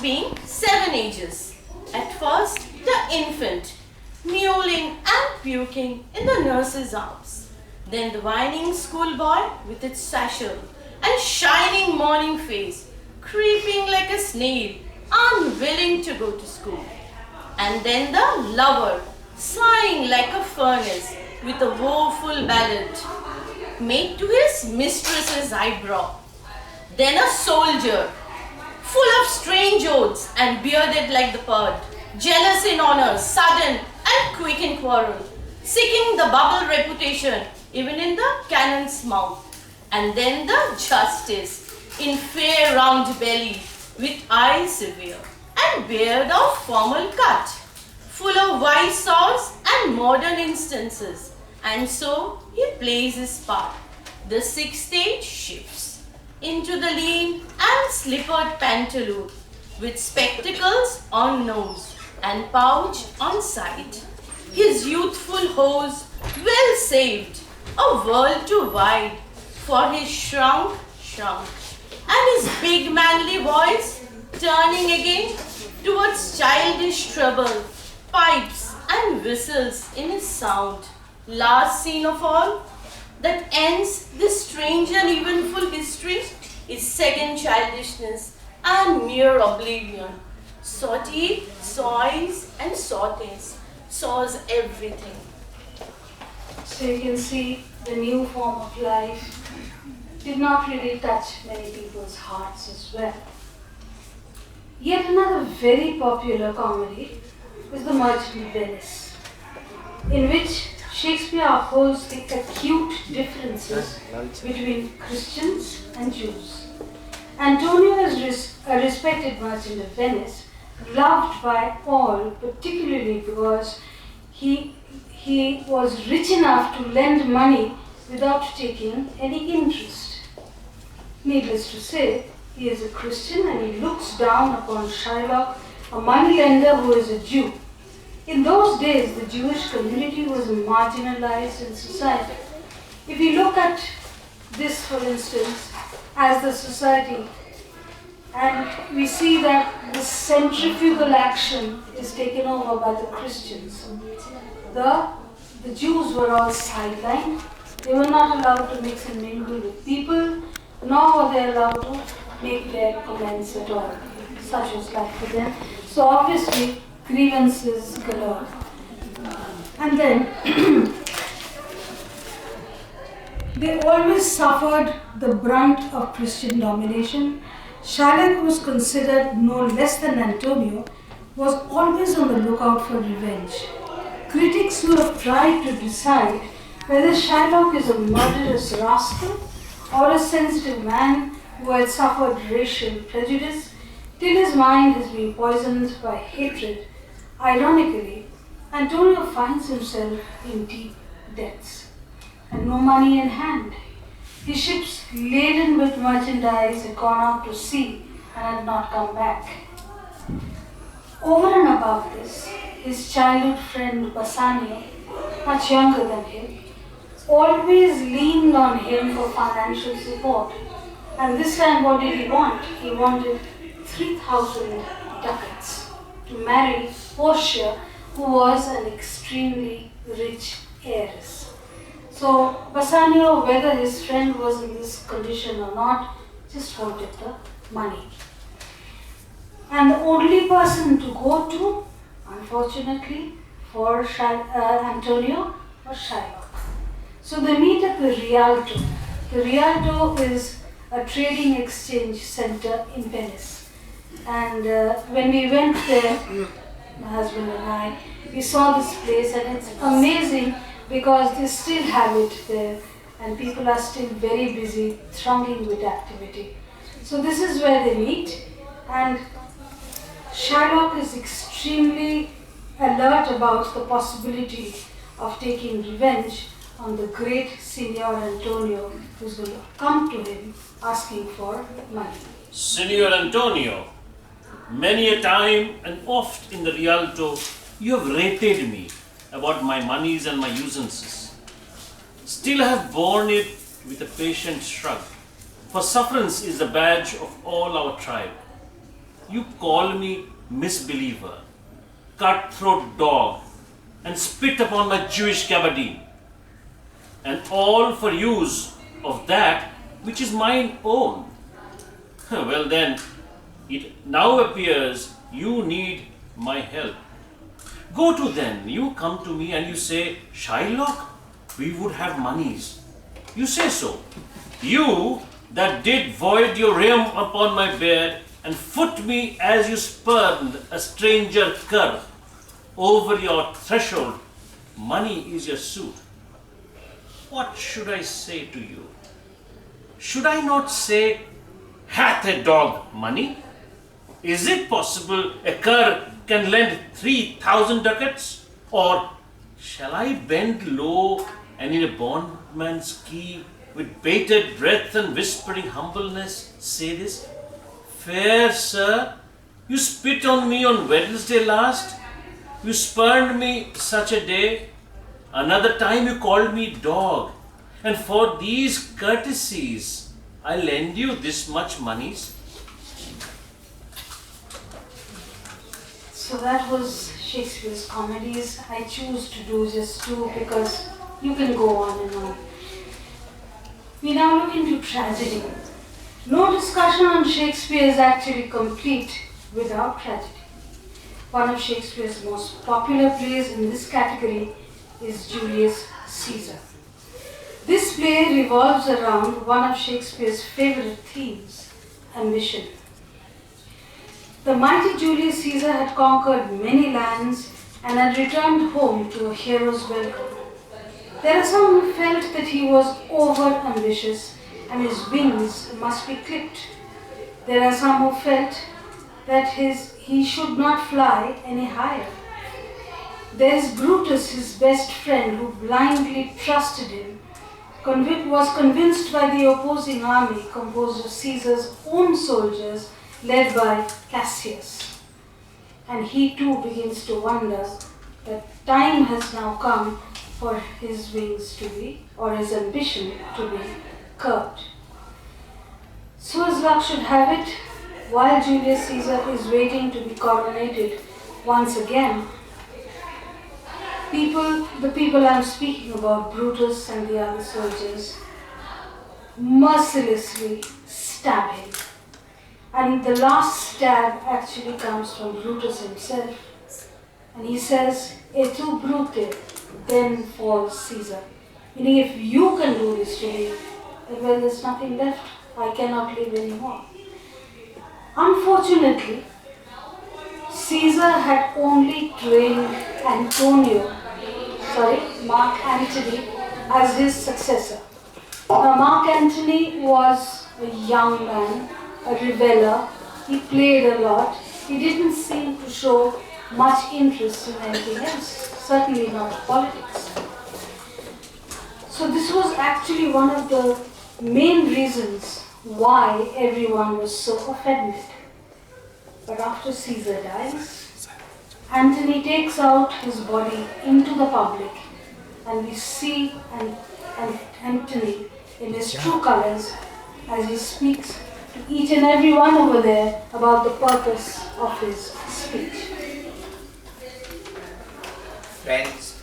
being 7 ages. At first, the infant, mewling and puking in the nurse's arms. Then the whining schoolboy with its satchel and shining morning face, creeping like a snail, unwilling to go to school. And then the lover, sighing like a furnace with a woeful ballad made to his mistress's eyebrow. Then a soldier, full of strange oaths and bearded like the bird, jealous in honor, sudden and quick in quarrel, seeking the bubble reputation even in the cannon's mouth. And then the justice, in fair round belly, with eyes severe, and beard of formal cut, full of wise saws and modern instances. And so he plays his part. The 6th stage shifts into the lean and slippered pantaloon, with spectacles on nose and pouch on side. His youthful hose well saved, a world too wide for his shrunk, and his big manly voice turning again towards childish treble, pipes and whistles in his sound. Last scene of all, that ends this strange and eventful history, is second childishness and mere oblivion. Sauteed, soys and sautes, saws everything. So you can see the new form of life did not really touch many people's hearts as well. Yet another very popular comedy is The Merchant of Venice, in which Shakespeare upholds the acute differences between Christians and Jews. Antonio is a respected merchant of Venice, loved by all, particularly because he was rich enough to lend money without taking any interest. Needless to say, he is a Christian and he looks down upon Shylock, a moneylender who is a Jew. In those days, the Jewish community was marginalized in society. If you look at this, for instance, as the society, and we see that the centrifugal action is taken over by the Christians. The Jews were all sidelined. They were not allowed to mix and mingle with people, nor were they allowed to make their comments at all, such was life for them. So obviously, grievances galore. And then, they always suffered the brunt of Christian domination. Shylock, who was considered no less than Antonio, was always on the lookout for revenge. Critics who have tried to decide whether Shylock is a murderous rascal or a sensitive man who had suffered racial prejudice till his mind has been poisoned by hatred. Ironically, Antonio finds himself in deep debts and no money in hand. His ships laden with merchandise had gone out to sea and had not come back. Over and above this, his childhood friend Bassanio, much younger than him, always leaned on him for financial support. And this time what did he want? He wanted 3,000 ducats to marry Portia, who was an extremely rich heiress. So Bassanio, whether his friend was in this condition or not, just wanted the money. And the only person to go to, unfortunately, for Antonio was Shylock. So they meet at the Rialto. The Rialto is a trading exchange center in Venice. And when we went there, my husband and I, we saw this place and it's amazing because they still have it there and people are still very busy, thronging with activity. So this is where they meet, and Shylock is extremely alert about the possibility of taking revenge on the great Signor Antonio, who's going to come to him asking for money. Signor Antonio, many a time and oft in the Rialto, you have rated me about my monies and my usances. Still I have borne it with a patient shrug, for sufferance is the badge of all our tribe. you call me misbeliever, cutthroat dog, and spit upon my Jewish gabardine, and all for use of that which is mine own. Well then, it now appears you need my help. Go to then, you come to me and you say, Shylock, we would have monies. You say so. You that did void your realm upon my bed and foot me as you spurned a stranger cur over your threshold, money is your suit. What should I say to you? Should I not say, hath a dog money? Is it possible a cur can lend 3,000 ducats? Or shall I bend low and in a bondman's key, with bated breath and whispering humbleness, say this? Fair sir, you spit on me on Wednesday last. You spurned me such a day. Another time you called me dog. And for these courtesies, I lend you this much monies. So that was Shakespeare's comedies. I choose to do just two because you can go on and on. We now look into tragedy. No discussion on Shakespeare is actually complete without tragedy. One of Shakespeare's most popular plays in this category is Julius Caesar. This play revolves around one of Shakespeare's favorite themes, ambition. The mighty Julius Caesar had conquered many lands and had returned home to a hero's welcome. There are some who felt that he was over-ambitious and his wings must be clipped. There are some who felt that he should not fly any higher. There is Brutus, his best friend, who blindly trusted him, was convinced by the opposing army composed of Caesar's own soldiers led by Cassius. And he too begins to wonder that time has now come for his wings to be, or his ambition to be, curbed. So as luck should have it, while Julius Caesar is waiting to be coronated once again, the people I'm speaking about, Brutus and the other soldiers, mercilessly stab him. And the last stab actually comes from Brutus himself. And he says, "Et tu, Brute," then falls Caesar. Meaning, if you can do this to me, then well, there's nothing left. I cannot live anymore. Unfortunately, Caesar had only trained Mark Antony as his successor. Now, Mark Antony was a young man, a reveler. He played a lot. He didn't seem to show much interest in anything else, certainly not politics. So this was actually one of the main reasons why everyone was so offended. But after Caesar dies, Antony takes out his body into the public, and we see Antony in his true colors as he speaks to each and every one over there about the purpose of his speech. Friends,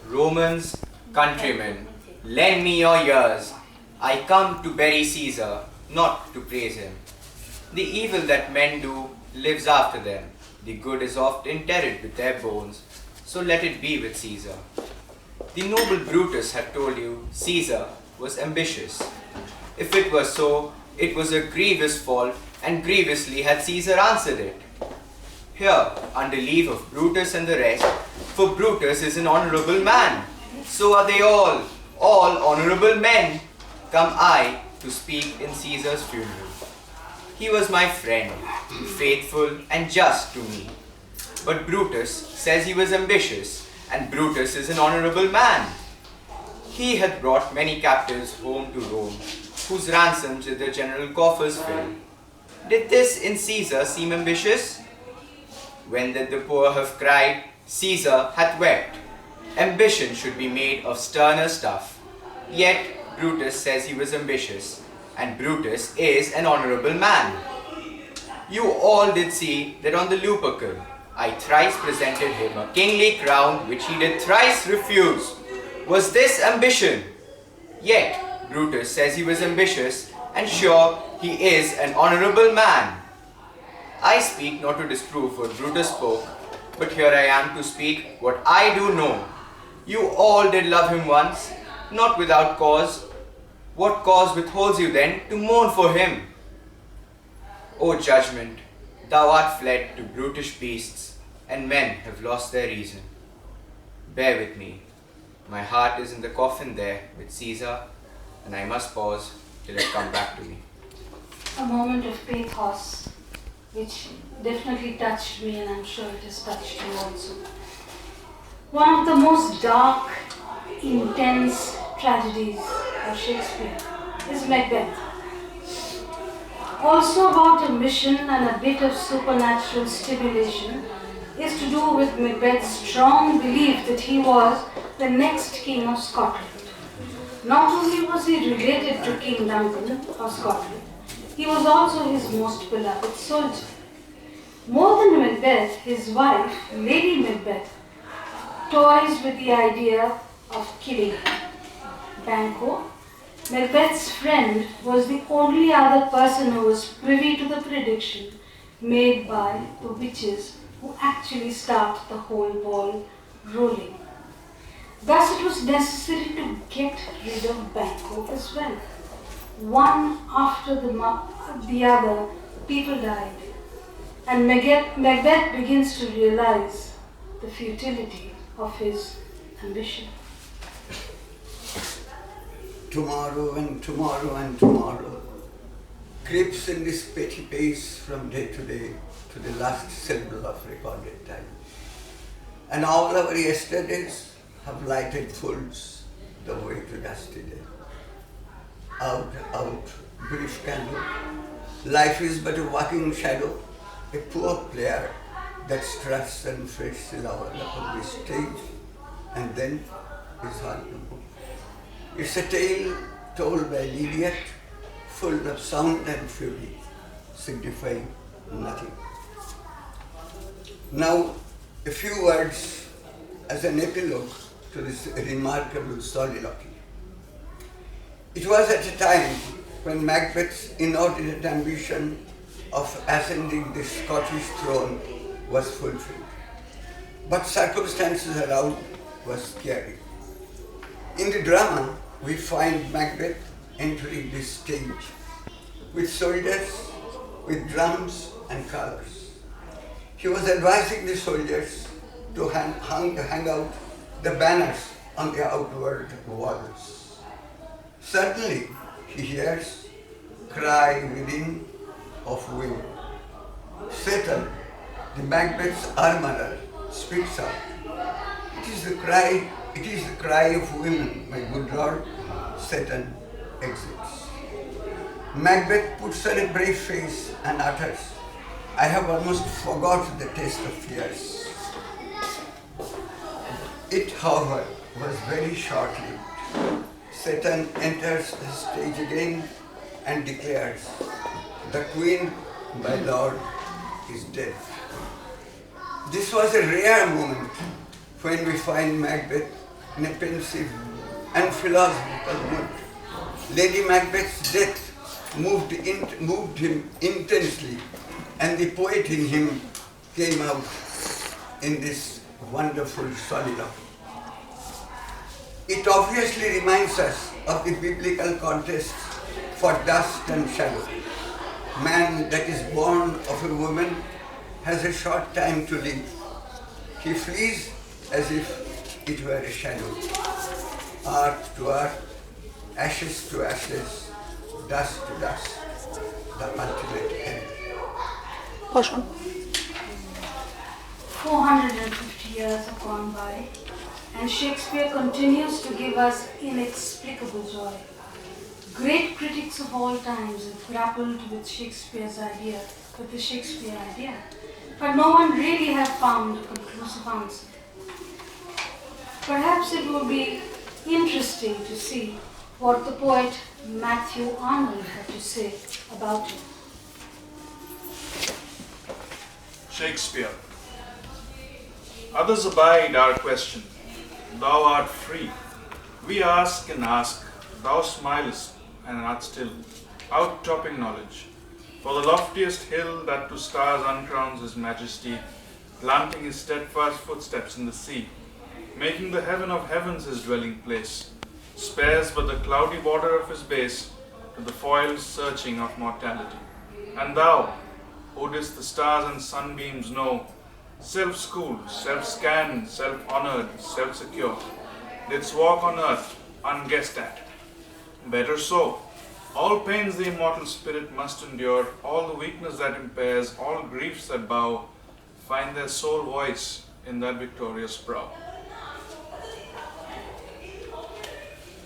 Romans, countrymen, lend me your ears. I come to bury Caesar, not to praise him. The evil that men do lives after them. The good is oft interred with their bones, so let it be with Caesar. The noble Brutus had told you Caesar was ambitious. If it was so, it was a grievous fault, and grievously had Caesar answered it. Here, under leave of Brutus and the rest, for Brutus is an honorable man, so are they all honorable men. Come I to speak in Caesar's funeral. He was my friend, faithful and just to me. But Brutus says he was ambitious, and Brutus is an honorable man. He had brought many captives home to Rome, whose ransoms did the general coffers fill. Did this in Caesar seem ambitious? When did the poor have cried, Caesar hath wept? Ambition should be made of sterner stuff. Yet Brutus says he was ambitious, and Brutus is an honorable man. You all did see that on the Lupercal I thrice presented him a kingly crown which he did thrice refuse. Was this ambition? Yet Brutus says he was ambitious, and sure he is an honourable man. I speak not to disprove what Brutus spoke, but here I am to speak what I do know. You all did love him once, not without cause. What cause withholds you then to mourn for him? O judgment, thou art fled to brutish beasts, and men have lost their reason. Bear with me. My heart is in the coffin there with Caesar, and I must pause till it come back to me. A moment of pathos, which definitely touched me, and I'm sure it has touched you also. One of the most dark, intense tragedies of Shakespeare is Macbeth. Also about a mission and a bit of supernatural stimulation is to do with Macbeth's strong belief that he was the next king of Scotland. Not only was he related to King Duncan of Scotland, he was also his most beloved soldier. More than Macbeth, his wife, Lady Macbeth, toys with the idea of killing him. Banquo, Macbeth's friend, was the only other person who was privy to the prediction made by the witches who actually start the whole ball rolling. Thus it was necessary to get rid of Banquo as well. One after the other, people died, and Macbeth begins to realize the futility of his ambition. Tomorrow and tomorrow and tomorrow creeps in this petty pace from day to day to the last syllable of recorded time. And all our yesterdays have lighted fools the way to dusty day. Out, brief candle. Life is but a walking shadow, a poor player that struts and frets upon the stage and then is hard to move. It's a tale told by Lydiat, full of sound and fury, signifying nothing. Now, a few words as an epilogue to this remarkable soliloquy. It was at a time when Macbeth's inordinate ambition of ascending the Scottish throne was fulfilled. But circumstances around were scary. In the drama, we find Macbeth entering the stage with soldiers, with drums and colors. He was advising the soldiers to hang out the banners on the outward walls. Suddenly, he hears cry within of women. Satan, the Macbeth's armorer, speaks out. It is the cry of women, my good lord. Satan exits. Macbeth puts on a brave face and utters, I have almost forgot the taste of tears. It, however, was very short-lived. Satan enters the stage again and declares, the queen, my lord, is dead. This was a rare moment when we find Macbeth in a pensive and philosophical mood. Lady Macbeth's death moved him intensely, and the poet in him came out in this wonderful soliloquy. It obviously reminds us of the biblical contest for dust and shadow. Man that is born of a woman has a short time to live. He flees as if it were a shadow. Earth to earth, ashes to ashes, dust to dust, the ultimate end. 450 years have gone by, and Shakespeare continues to give us inexplicable joy. Great critics of all times have grappled with the Shakespeare idea, but no one really has found a conclusive answer. Perhaps it would be interesting to see what the poet Matthew Arnold had to say about it. Shakespeare. Others abide our question. Thou art free. We ask and ask. Thou smilest and art still, out-topping knowledge. For the loftiest hill that to stars uncrowns his majesty, planting his steadfast footsteps in the sea, making the heaven of heavens his dwelling place, spares but the cloudy border of his base to the foiled searching of mortality. And thou, who didst the stars and sunbeams know, self-schooled, self-scanned, self-honored, self-secure, didst walk on earth unguessed at. Better so. All pains the immortal spirit must endure, all the weakness that impairs, all griefs that bow, find their sole voice in that victorious brow.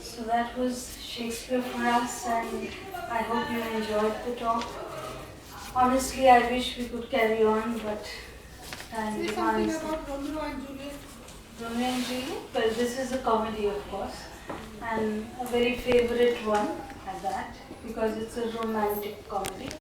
So that was Shakespeare for us, and I hope you enjoyed the talk. Honestly, I wish we could carry on, but time Say something demands. about Romeo and Juliet. Romeo and Juliet? Well, this is a comedy, of course, and a very favorite one at that, because it's a romantic comedy.